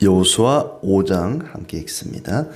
여호수아 5장 함께 읽습니다.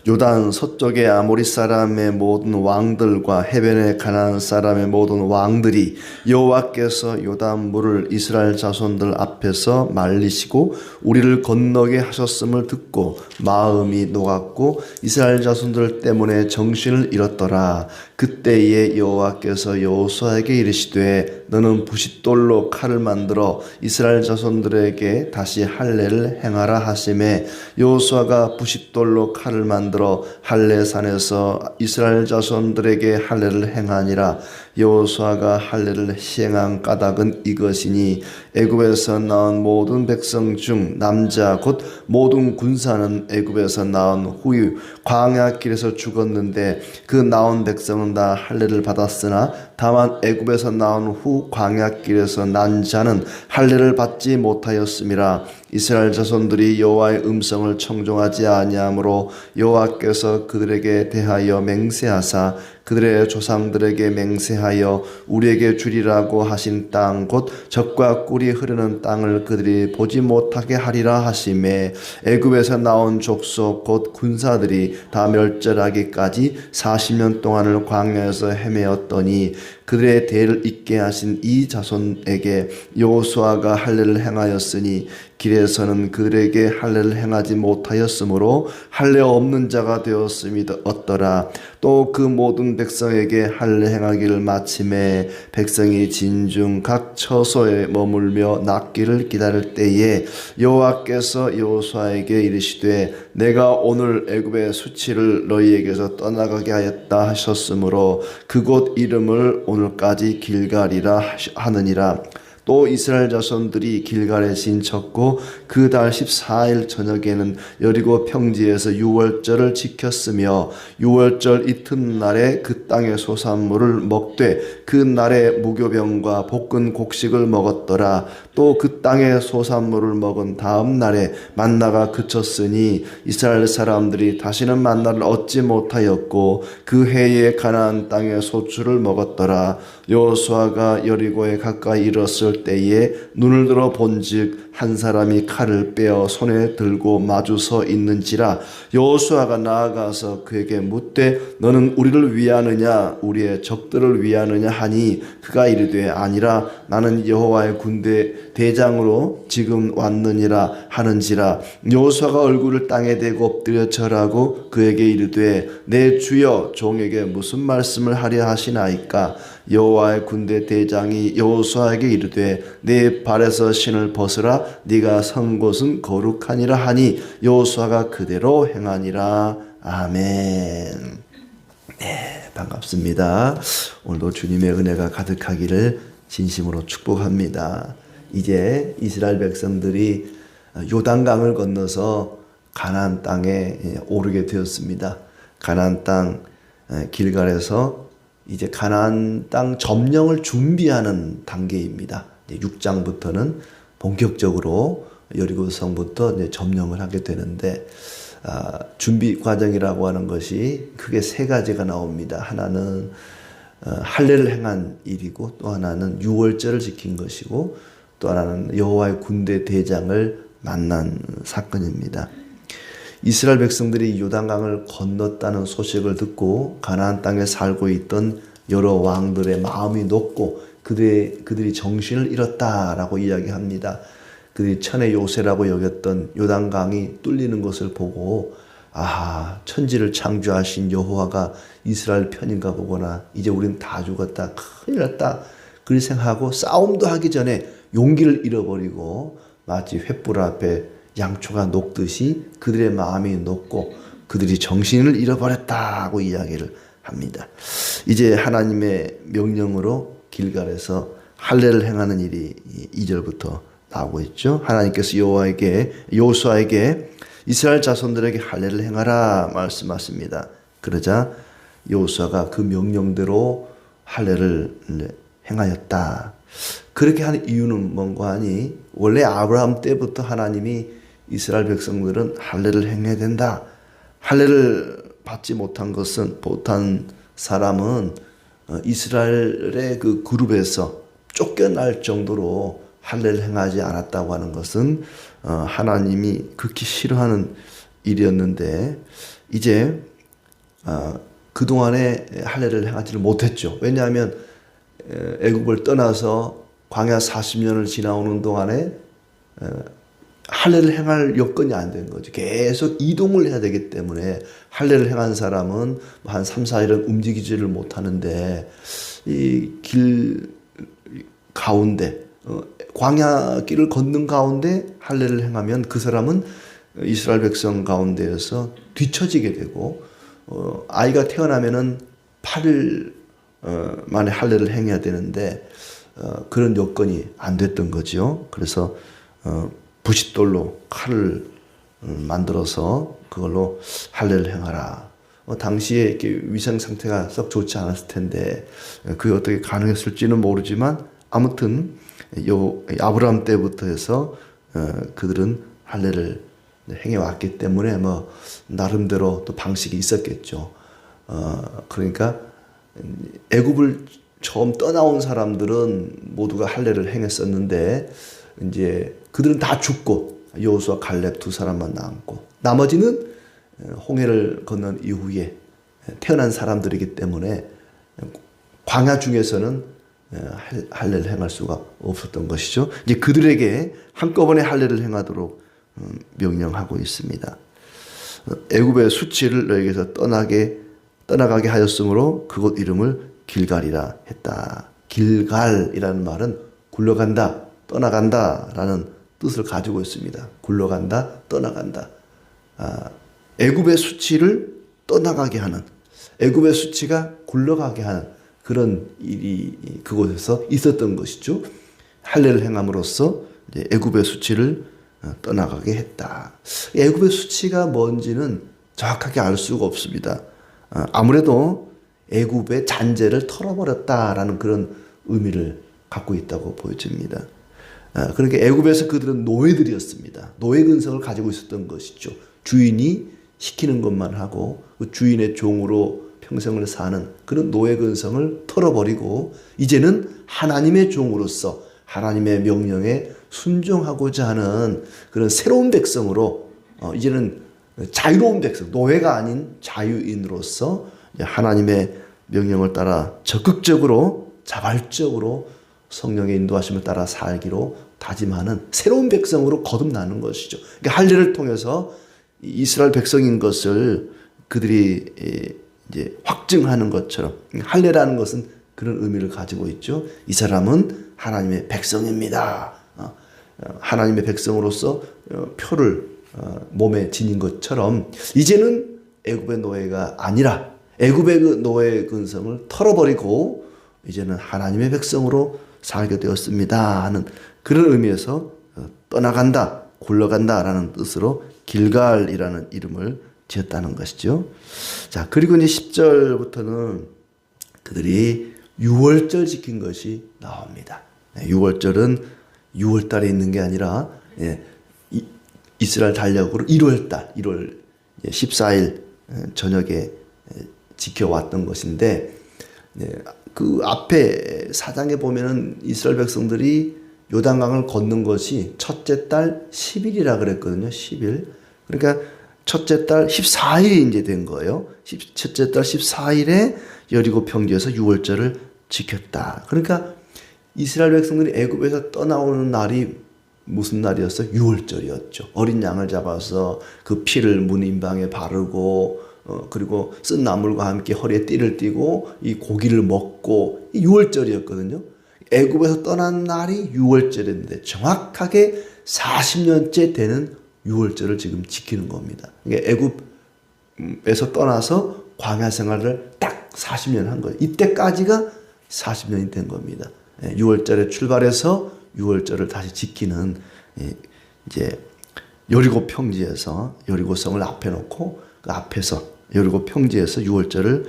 요단 서쪽의 아모리 사람의 모든 왕들과 해변의 가나안 사람의 모든 왕들이 여호와께서 요단 물을 이스라엘 자손들 앞에서 말리시고 우리를 건너게 하셨음을 듣고 마음이 녹았고 이스라엘 자손들 때문에 정신을 잃었더라. 그때에 여호와께서 여호수아에게 이르시되 너는 부싯돌로 칼을 만들어 이스라엘 자손들에게 다시 할례를 행하라 하시매 여호수아가 부싯돌로 칼을 만들어 할례산에서 이스라엘 자손들에게 할례를 행하니라. 여호수아가 할례를 시행한 까닭은 이것이니 애굽에서 나온 모든 백성 중 남자 곧 모든 군사는 애굽에서 나온 후유 광야 길에서 죽었는데 그 나온 백성은 다 할례를 받았으나 다만 애굽에서 나온 후 광야 길에서 난 자는 할례를 받지 못하였음이라. 이스라엘 자손들이 여호와의 음성을 청종하지 아니하므로 여호와께서 그들에게 대하여 맹세하사 그들의 조상들에게 맹세하여 우리에게 주리라고 하신 땅 곧 젖과 꿀이 흐르는 땅을 그들이 보지 못하게 하리라 하시매 애굽에서 나온 족속 곧 군사들이 다 멸절하기까지 40년 동안을 광야에서 헤매었더니 그들의 대를 잇게 하신 이 자손에게 여호수아가 할례를 행하였으니 길에서는 그들에게 할례를 행하지 못하였으므로 할례 없는 자가 되었음이 없더라. 또 그 모든 백성에게 할례 행하기를 마침에 백성이 진중 각 처소에 머물며 낫기를 기다릴 때에 여호와께서 여호수아에게 이르시되 내가 오늘 애굽의 수치를 너희에게서 떠나가게 하였다 하셨으므로 그곳 이름을 오늘까지 길갈이라 하느니라. 또 이스라엘 자손들이 길갈에 진쳤고 그 달 14일 저녁에는 여리고 평지에서 유월절을 지켰으며 유월절 이튿날에 그 땅의 소산물을 먹되 그 날에 무교병과 볶은 곡식을 먹었더라. 또 그 땅의 소산물을 먹은 다음 날에 만나가 그쳤으니 이스라엘 사람들이 다시는 만나를 얻지 못하였고 그 해에 가나안 땅의 소출을 먹었더라. 여호수아가 여리고에 가까이 이르렀을 때에 눈을 들어 본즉 한 사람이 칼을 빼어 손에 들고 마주 서 있는지라. 여호수아가 나아가서 그에게 묻되 너는 우리를 위하느냐 우리의 적들을 위하느냐 하니 그가 이르되 아니라 나는 여호와의 군대 대장으로 지금 왔느니라 하는지라. 여호수아가 얼굴을 땅에 대고 엎드려 절하고 그에게 이르되 내 주여 종에게 무슨 말씀을 하려 하시나이까. 여호와의 군대 대장이 여호수아에게 이르되 네 발에서 신을 벗으라 네가 선 곳은 거룩하니라 하니 여호수아가 그대로 행하니라. 아멘. 네, 반갑습니다. 오늘도 주님의 은혜가 가득하기를 진심으로 축복합니다. 이제 이스라엘 백성들이 요단강을 건너서 가나안 땅에 오르게 되었습니다. 가나안 땅 길갈에서 이제 가나안 땅 점령을 준비하는 단계입니다. 6장부터는 본격적으로 여리고성부터 이제 점령을 하게 되는데 준비 과정이라고 하는 것이 크게 세 가지가 나옵니다. 하나는 할례를 행한 일이고 또 하나는 유월절을 지킨 것이고 또 하나는 여호와의 군대 대장을 만난 사건입니다. 이스라엘 백성들이 요단강을 건넜다는 소식을 듣고 가나안 땅에 살고 있던 여러 왕들의 마음이 녹고 그들이 정신을 잃었다라고 이야기합니다. 그들이 천의 요새라고 여겼던 요단강이 뚫리는 것을 보고 천지를 창조하신 여호와가 이스라엘 편인가 보구나. 이제 우린 다 죽었다. 큰일 났다. 그렇게 생각하고 싸움도 하기 전에 용기를 잃어버리고 마치 횃불 앞에 양초가 녹듯이 그들의 마음이 녹고 그들이 정신을 잃어버렸다고 이야기를 합니다. 이제 하나님의 명령으로 길갈에서 할례를 행하는 일이 2절부터 나오고 있죠. 하나님께서 여호수아에게 이스라엘 자손들에게 할례를 행하라 말씀하십니다. 그러자 여호수아가 그 명령대로 할례를 행하였다. 그렇게 하는 이유는 뭔가 하니 원래 아브라함 때부터 하나님이 이스라엘 백성들은 할례를 행해야 된다. 할례를 받지 못한 사람은 이스라엘의 그 그룹에서 쫓겨날 정도로 할례를 행하지 않았다고 하는 것은 하나님이 극히 싫어하는 일이었는데 이제 그동안에 할례를 행하지를 못했죠. 왜냐하면 애굽을 떠나서 광야 40년을 지나오는 동안에 할례를 행할 여건이 안 된 거죠. 계속 이동을 해야 되기 때문에 할례를 행한 사람은 한 3, 4일은 움직이지를 못하는데 이 길 가운데 광야 길을 걷는 가운데 할례를 행하면 그 사람은 이스라엘 백성 가운데에서 뒤처지게 되고 아이가 태어나면은 8일 만에 할례를 행해야 되는데 그런 여건이 안 됐던 거죠. 그래서 부싯돌로 칼을 만들어서 그걸로 할례를 행하라. 당시에 이렇게 위생 상태가 썩 좋지 않았을 텐데 그게 어떻게 가능했을지는 모르지만 아무튼 아브라함 때부터 해서 그들은 할례를 행해 왔기 때문에 뭐 나름대로 또 방식이 있었겠죠. 그러니까 애굽을 처음 떠나온 사람들은 모두가 할례를 행했었는데 이제 그들은 다 죽고 여호수아 갈렙 두 사람만 남고 나머지는 홍해를 건넌 이후에 태어난 사람들이기 때문에 광야 중에서는 할례를 행할 수가 없었던 것이죠. 이제 그들에게 한꺼번에 할례를 행하도록 명령하고 있습니다. 애굽의 수치를 너에게서 떠나가게 하였으므로 그곳 이름을 길갈이라 했다. 길갈이라는 말은 굴러간다, 떠나간다라는 뜻을 가지고 있습니다. 굴러간다, 떠나간다. 애굽의 수치를 떠나가게 하는, 애굽의 수치가 굴러가게 하는 그런 일이 그곳에서 있었던 것이죠. 할례를 행함으로써 이제 애굽의 수치를 떠나가게 했다. 애굽의 수치가 뭔지는 정확하게 알 수가 없습니다. 아무래도 애굽의 잔재를 털어버렸다라는 그런 의미를 갖고 있다고 보여집니다. 그러니까 애굽에서 그들은 노예들이었습니다. 노예 근성을 가지고 있었던 것이죠. 주인이 시키는 것만 하고 그 주인의 종으로 평생을 사는 그런 노예 근성을 털어버리고 이제는 하나님의 종으로서 하나님의 명령에 순종하고자 하는 그런 새로운 백성으로 이제는 자유로운 백성, 노예가 아닌 자유인으로서 하나님의 명령을 따라 적극적으로 자발적으로 성령의 인도하심을 따라 살기로 다짐하는 새로운 백성으로 거듭나는 것이죠. 그러니까 할례를 통해서 이스라엘 백성인 것을 그들이 이제 확증하는 것처럼 할례라는 것은 그런 의미를 가지고 있죠. 이 사람은 하나님의 백성입니다. 하나님의 백성으로서 표를 몸에 지닌 것처럼 이제는 애굽의 노예가 아니라 애굽의 그 노예 근성을 털어버리고 이제는 하나님의 백성으로 살게 되었습니다 하는 그런 의미에서 떠나간다, 굴러간다라는 뜻으로 길갈이라는 이름을 지었다는 것이죠. 자, 그리고 이제 10절부터는 그들이 유월절 지킨 것이 나옵니다. 6월절은 6월달에 있는 게 아니라 이스라엘 달력으로 1월달, 1월 14일 저녁에 지켜왔던 것인데 그 앞에 사장에 보면은 이스라엘 백성들이 요단강을 걷는 것이 첫째 달 10일이라 그랬거든요. 10일. 그러니까 첫째 달 14일이 이제 된 거예요. 첫째 달 14일에 여리고 평지에서 6월절을 지켰다. 그러니까 이스라엘 백성들이 애굽에서 떠나오는 날이 무슨 날이었어요? 6월절이었죠. 어린 양을 잡아서 그 피를 문 인방에 바르고 그리고 쓴 나물과 함께 허리에 띠를 띠고 이 고기를 먹고 이 6월절이었거든요. 애굽에서 떠난 날이 6월절인데 정확하게 40년째 되는 6월절을 지금 지키는 겁니다. 그러니까 애굽에서 떠나서 광야 생활을 딱 40년 한 거예요. 이때까지가 40년이 된 겁니다. 6월절에 출발해서 6월절을 다시 지키는 이제 여리고 평지에서 여리고성을 앞에 놓고 그 앞에서 여리고 평지에서 6월절을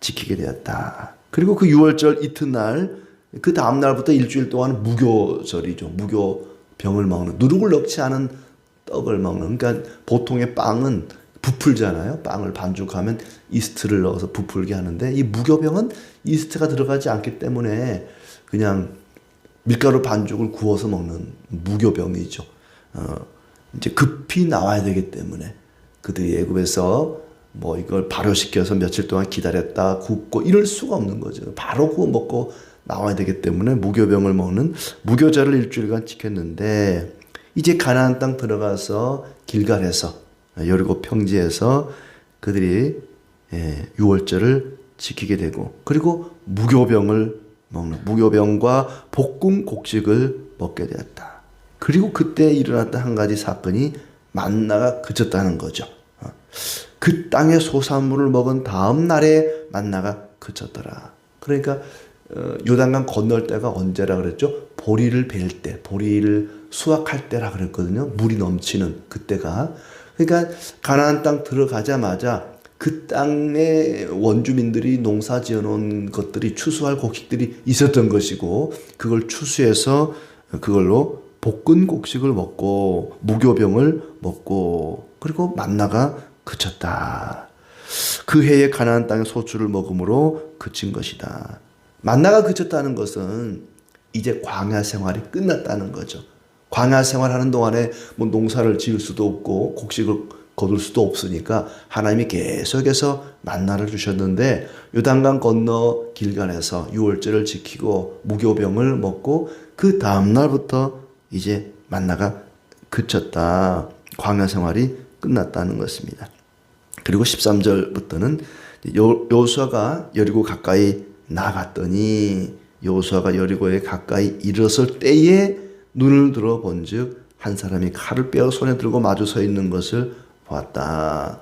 지키게 되었다. 그리고 그 6월절 이튿날 그 다음 날부터 일주일 동안 무교절이죠. 무교병을 먹는 누룩을 넣지 않은 떡을 먹는. 그러니까 보통의 빵은 부풀잖아요. 빵을 반죽하면 이스트를 넣어서 부풀게 하는데 이 무교병은 이스트가 들어가지 않기 때문에 그냥 밀가루 반죽을 구워서 먹는 무교병이죠. 이제 급히 나와야 되기 때문에 그들이 애굽에서 뭐 이걸 발효시켜서 며칠 동안 기다렸다 굽고 이럴 수가 없는 거죠. 바로 구워 먹고 나와야 되기 때문에 무교병을 먹는 무교절을 일주일간 지켰는데 이제 가나안 땅 들어가서 길갈에서 여리고 평지에서 그들이 유월절을 지키게 되고 그리고 무교병을 먹는 무교병과 볶은 곡식을 먹게 되었다. 그리고 그때 일어났던 한 가지 사건이 만나가 그쳤다는 거죠. 그 땅의 소산물을 먹은 다음 날에 만나가 그쳤더라. 그러니까 요단강 건널 때가 언제라 그랬죠? 보리를 벨 때, 보리를 수확할 때라 그랬거든요. 물이 넘치는 그때가. 그러니까 가나안 땅 들어가자마자 그 땅의 원주민들이 농사 지어놓은 것들이 추수할 곡식들이 있었던 것이고 그걸 추수해서 그걸로 볶은 곡식을 먹고 무교병을 먹고 그리고 만나가 그쳤다. 그 해에 가나안 땅의 소출을 먹음으로 그친 것이다. 만나가 그쳤다는 것은 이제 광야 생활이 끝났다는 거죠. 광야 생활하는 동안에 뭐 농사를 지을 수도 없고 곡식을 거둘 수도 없으니까 하나님이 계속해서 만나를 주셨는데 요단강 건너 길갈에서 유월절을 지키고 무교병을 먹고 그 다음 날부터 이제 만나가 그쳤다. 광야 생활이 끝났다는 것입니다. 그리고 13절부터는 여호수아가 여리고 가까이 나갔더니 여호수아가 여리고에 가까이 이르렀을 때에 눈을 들어 본즉 한 사람이 칼을 빼어 손에 들고 마주 서 있는 것을 보았다.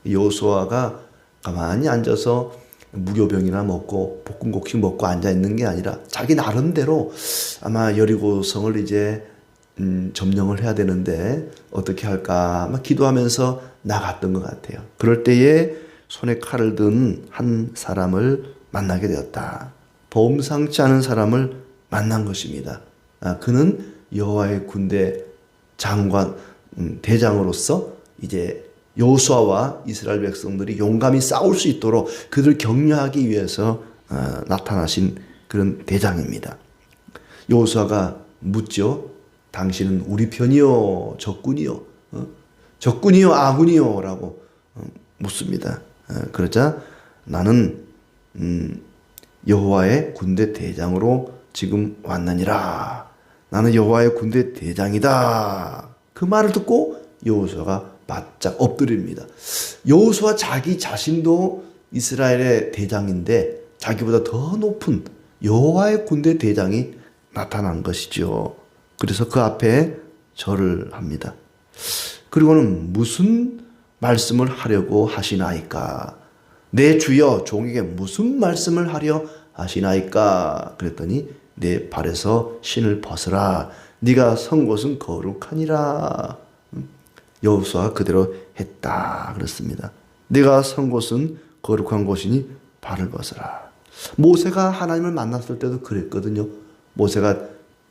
여호수아가 가만히 앉아서 무교병이나 먹고 볶은 곡식 먹고 앉아 있는 게 아니라 자기 나름대로 아마 여리고성을 이제 점령을 해야 되는데 어떻게 할까 아마 기도하면서 나갔던 것 같아요. 그럴 때에 손에 칼을 든 한 사람을 만나게 되었다. 범상치 않은 사람을 만난 것입니다. 그는 여호와의 군대 장관 대장으로서 이제 여호수아와 이스라엘 백성들이 용감히 싸울 수 있도록 그들 격려하기 위해서 나타나신 그런 대장입니다. 여호수아가 묻죠. 당신은 우리 편이요 적군이요 적군이요 아군이요 라고 묻습니다. 그러자 나는 여호와의 군대 대장으로 지금 왔느니라. 나는 여호와의 군대 대장이다. 그 말을 듣고 여호수아가 바짝 엎드립니다. 여호수아 자기 자신도 이스라엘의 대장인데 자기보다 더 높은 여호와의 군대 대장이 나타난 것이죠. 그래서 그 앞에 절을 합니다. 그리고는 무슨 말씀을 하려고 하시나이까? 내 주여 종에게 무슨 말씀을 하려 하시나이까? 그랬더니 내 발에서 신을 벗으라. 네가 선 곳은 거룩하니라. 여호수아가 그대로 했다 그렇습니다. 네가 선 곳은 거룩한 곳이니 발을 벗어라. 모세가 하나님을 만났을 때도 그랬거든요. 모세가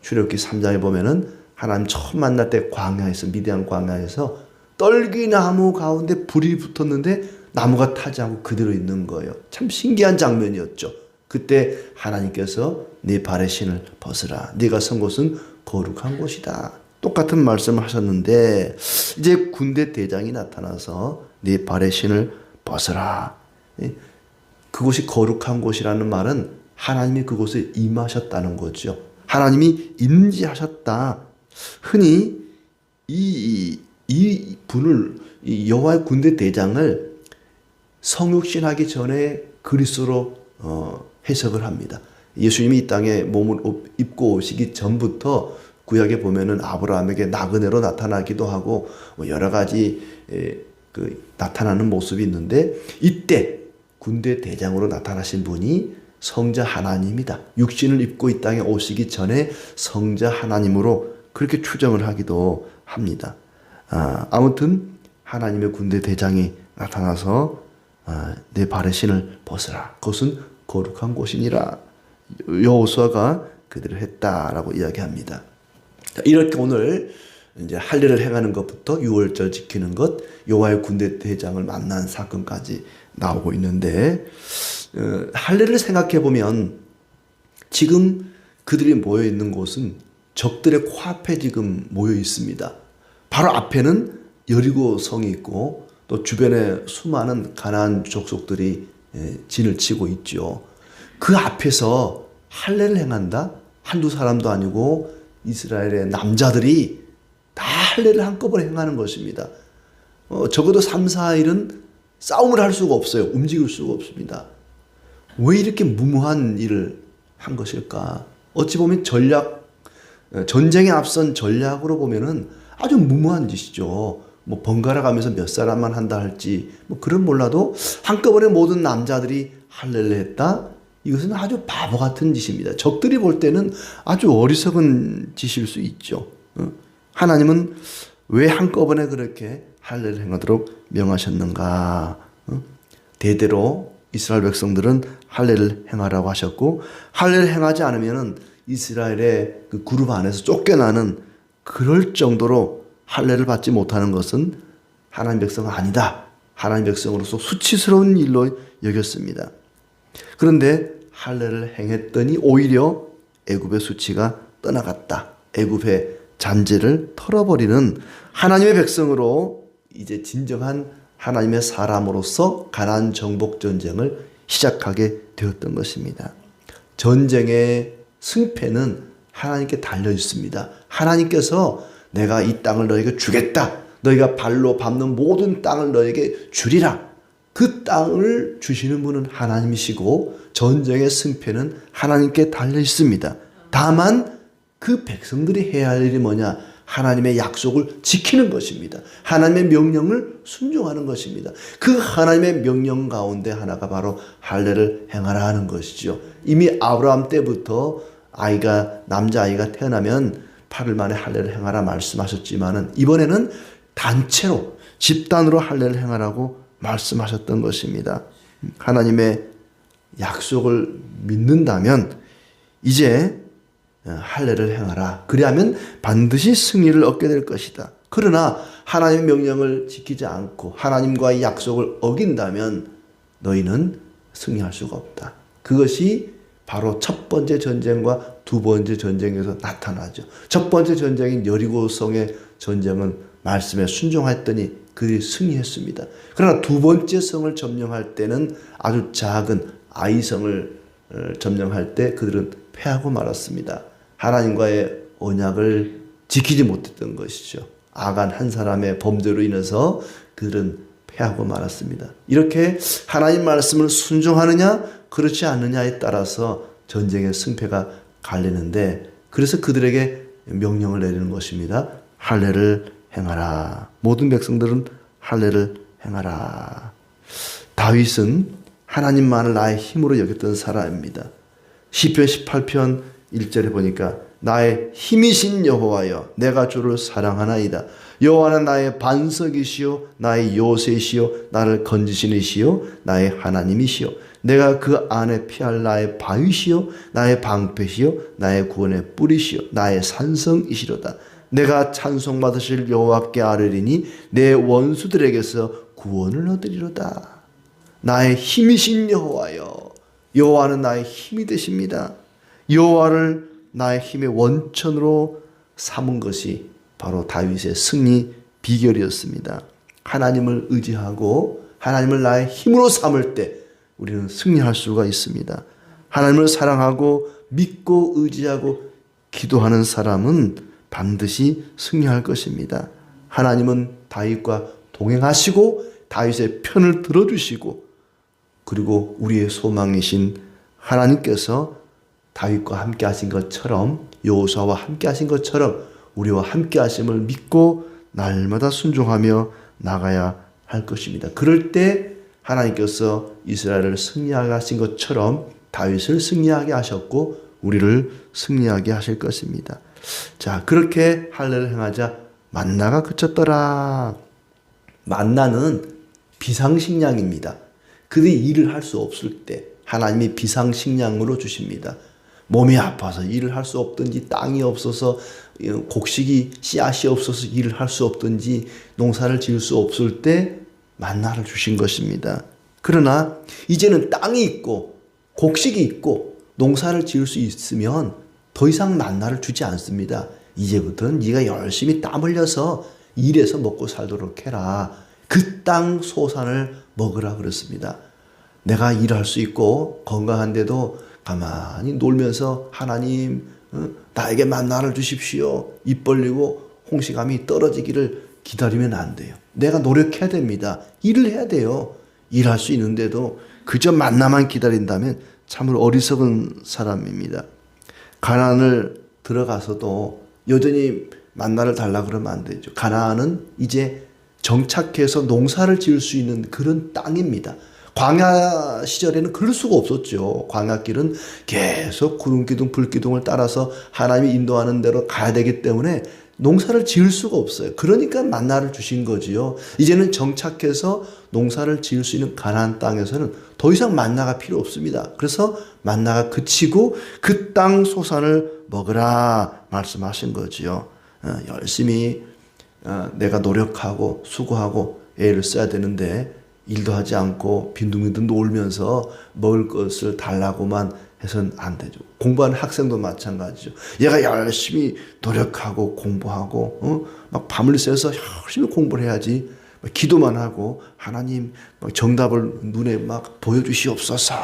출애굽기 3장에 보면은 하나님 처음 만날 때 광야에서 미디안 광야에서 떨기나무 가운데 불이 붙었는데 나무가 타지 않고 그대로 있는 거예요. 참 신기한 장면이었죠. 그때 하나님께서 네 발의 신을 벗으라. 네가 선 곳은 거룩한 곳이다. 똑같은 말씀을 하셨는데 이제 군대 대장이 나타나서 네 발의 신을 벗으라. 그곳이 거룩한 곳이라는 말은 하나님이 그곳에 임하셨다는 거죠. 하나님이 임재하셨다. 흔히 이 분을 이 여호와의 군대 대장을 성육신하기 전에 그리스도로 해석을 합니다. 예수님이 이 땅에 몸을 입고 오시기 전부터 구약에 보면은 아브라함에게 나그네로 나타나기도 하고 여러 가지 나타나는 모습이 있는데 이때 군대 대장으로 나타나신 분이 성자 하나님이다. 육신을 입고 이 땅에 오시기 전에 성자 하나님으로 그렇게 추정을 하기도 합니다. 아무튼 하나님의 군대 대장이 나타나서 내 발의 신을 벗으라. 그것은 거룩한 곳이니라. 여호수아가 그대로 했다라고 이야기합니다. 이렇게 오늘 이제 할례를 행하는 것부터 유월절 지키는 것, 여호와의 군대 대장을 만난 사건까지 나오고 있는데 할례를 생각해 보면 지금 그들이 모여 있는 곳은 적들의 코앞에 지금 모여 있습니다. 바로 앞에는 여리고 성이 있고 또 주변에 수많은 가나안 족속들이 진을 치고 있죠. 그 앞에서 할례를 행한다? 한두 사람도 아니고 이스라엘의 남자들이 다 할례를 한꺼번에 행하는 것입니다. 적어도 3, 4일은 싸움을 할 수가 없어요. 움직일 수가 없습니다. 왜 이렇게 무모한 일을 한 것일까? 어찌 보면 전쟁에 앞선 전략으로 보면은 아주 무모한 짓이죠. 뭐 번갈아 가면서 몇 사람만 한다 할지 뭐 그런 몰라도 한꺼번에 모든 남자들이 할례를 했다. 이것은 아주 바보 같은 짓입니다. 적들이 볼 때는 아주 어리석은 짓일 수 있죠. 하나님은 왜 한꺼번에 그렇게 할례를 행하도록 명하셨는가? 대대로 이스라엘 백성들은 할례를 행하라고 하셨고 할례를 행하지 않으면은 이스라엘의 그 그룹 안에서 쫓겨나는 그럴 정도로 할례를 받지 못하는 것은 하나님 백성은 아니다. 하나님 백성으로서 수치스러운 일로 여겼습니다. 그런데 할례를 행했더니 오히려 애굽의 수치가 떠나갔다. 애굽의 잔재를 털어버리는 하나님의 백성으로 이제 진정한 하나님의 사람으로서 가나안 정복 전쟁을 시작하게 되었던 것입니다. 전쟁의 승패는 하나님께 달려 있습니다. 하나님께서 내가 이 땅을 너에게 주겠다. 너희가 발로 밟는 모든 땅을 너에게 주리라. 그 땅을 주시는 분은 하나님이시고 전쟁의 승패는 하나님께 달려 있습니다. 다만 그 백성들이 해야 할 일이 뭐냐? 하나님의 약속을 지키는 것입니다. 하나님의 명령을 순종하는 것입니다. 그 하나님의 명령 가운데 하나가 바로 할례를 행하라 하는 것이죠. 이미 아브라함 때부터 남자아이가 태어나면 8일 만에 할례를 행하라 말씀하셨지만은 이번에는 단체로 집단으로 할례를 행하라고 말씀하셨던 것입니다. 하나님의 약속을 믿는다면 이제 할례를 행하라. 그리하면 반드시 승리를 얻게 될 것이다. 그러나 하나님의 명령을 지키지 않고 하나님과의 약속을 어긴다면 너희는 승리할 수가 없다. 그것이 바로 첫 번째 전쟁과 두 번째 전쟁에서 나타나죠. 첫 번째 전쟁인 여리고성의 전쟁은 말씀에 순종했더니 그들이 승리했습니다. 그러나 두 번째 성을 점령할 때는 아주 작은 아이성을 점령할 때 그들은 패하고 말았습니다. 하나님과의 언약을 지키지 못했던 것이죠. 아간 한 사람의 범죄로 인해서 그들은 패하고 말았습니다. 이렇게 하나님 말씀을 순종하느냐 그렇지 않느냐에 따라서 전쟁의 승패가 갈리는데 그래서 그들에게 명령을 내리는 것입니다. 할례를 행하라. 모든 백성들은 할례를 행하라. 다윗은 하나님만을 나의 힘으로 여겼던 사람입니다. 시편 18편 1절에 보니까 나의 힘이신 여호와여 내가 주를 사랑하나이다. 여호와는 나의 반석이시요 나의 요새시요 나를 건지시는 이시요 나의 하나님이시요 내가 그 안에 피할 나의 바위시요 나의 방패시요 나의 구원의 뿌리시요 나의 산성이시로다. 내가 찬송받으실 여호와께 아뢰리니 내 원수들에게서 구원을 얻으리로다. 나의 힘이신 여호와여. 여호와는 나의 힘이 되십니다. 여호와를 나의 힘의 원천으로 삼은 것이 바로 다윗의 승리 비결이었습니다. 하나님을 의지하고 하나님을 나의 힘으로 삼을 때 우리는 승리할 수가 있습니다. 하나님을 사랑하고 믿고 의지하고 기도하는 사람은 반드시 승리할 것입니다. 하나님은 다윗과 동행하시고 다윗의 편을 들어주시고 그리고 우리의 소망이신 하나님께서 다윗과 함께 하신 것처럼 여호수아와 함께 하신 것처럼 우리와 함께 하심을 믿고 날마다 순종하며 나가야 할 것입니다. 그럴 때 하나님께서 이스라엘을 승리하게 하신 것처럼 다윗을 승리하게 하셨고 우리를 승리하게 하실 것입니다. 자, 그렇게 할례를 행하자 만나가 그쳤더라. 만나는 비상식량입니다. 그들이 일을 할 수 없을 때 하나님이 비상식량으로 주십니다. 몸이 아파서 일을 할 수 없든지 땅이 없어서 곡식이 씨앗이 없어서 일을 할 수 없든지 농사를 지을 수 없을 때 만나를 주신 것입니다. 그러나 이제는 땅이 있고 곡식이 있고 농사를 지을 수 있으면 더 이상 만나를 주지 않습니다. 이제부터는 네가 열심히 땀 흘려서 일해서 먹고 살도록 해라. 그 땅 소산을 먹으라 그랬습니다. 내가 일할 수 있고 건강한데도 가만히 놀면서 하나님 나에게 만나를 주십시오. 입 벌리고 홍시감이 떨어지기를 기다리면 안 돼요. 내가 노력해야 됩니다. 일을 해야 돼요. 일할 수 있는데도 그저 만나만 기다린다면 참으로 어리석은 사람입니다. 가나안을 들어가서도 여전히 만나를 달라 그러면 안 되죠. 가나안은 이제 정착해서 농사를 지을 수 있는 그런 땅입니다. 광야 시절에는 그럴 수가 없었죠. 광야길은 계속 구름기둥 불기둥을 따라서 하나님이 인도하는 대로 가야 되기 때문에 농사를 지을 수가 없어요. 그러니까 만나를 주신 거지요. 이제는 정착해서 농사를 지을 수 있는 가나안 땅에서는 더 이상 만나가 필요 없습니다. 그래서 만나가 그치고 그 땅 소산을 먹으라 말씀하신 거지요. 열심히 내가 노력하고 수고하고 애를 써야 되는데 일도 하지 않고 빈둥빈둥 놀면서 먹을 것을 달라고만 해서는 안 되죠. 공부하는 학생도 마찬가지죠. 얘가 열심히 노력하고 공부하고 막 밤을 새서 열심히 공부를 해야지. 기도만 하고 하나님 정답을 눈에 막 보여주시옵소서.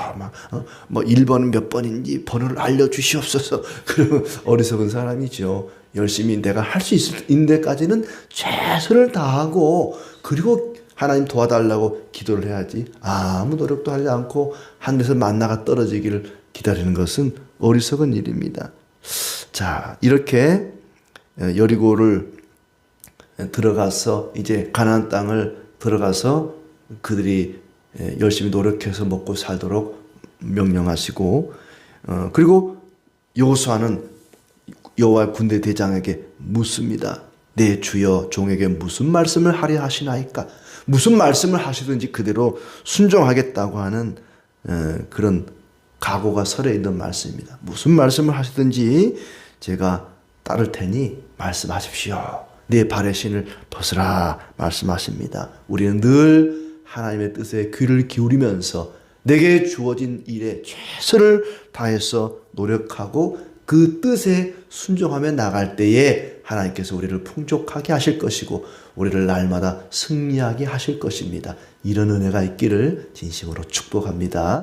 막 1번은 몇 번인지 번호를 알려주시옵소서. 그러면 어리석은 사람이죠. 열심히 내가 할 수 있는 데까지는 최선을 다하고 그리고 하나님 도와달라고 기도를 해야지 아무 노력도 하지 않고 하늘에서 만나가 떨어지기를 기다리는 것은 어리석은 일입니다. 자, 이렇게 여리고를 들어가서 이제 가나안 땅을 들어가서 그들이 열심히 노력해서 먹고 살도록 명령하시고 그리고 여호수아는 여호와 군대 대장에게 묻습니다. 내 주여 종에게 무슨 말씀을 하려 하시나이까? 무슨 말씀을 하시든지 그대로 순종하겠다고 하는 그런 각오가 설에 있는 말씀입니다. 무슨 말씀을 하시든지 제가 따를 테니 말씀하십시오. 내 발의 신을 벗으라 말씀하십니다. 우리는 늘 하나님의 뜻에 귀를 기울이면서 내게 주어진 일에 최선을 다해서 노력하고 그 뜻에 순종하며 나갈 때에 하나님께서 우리를 풍족하게 하실 것이고 우리를 날마다 승리하게 하실 것입니다. 이런 은혜가 있기를 진심으로 축복합니다.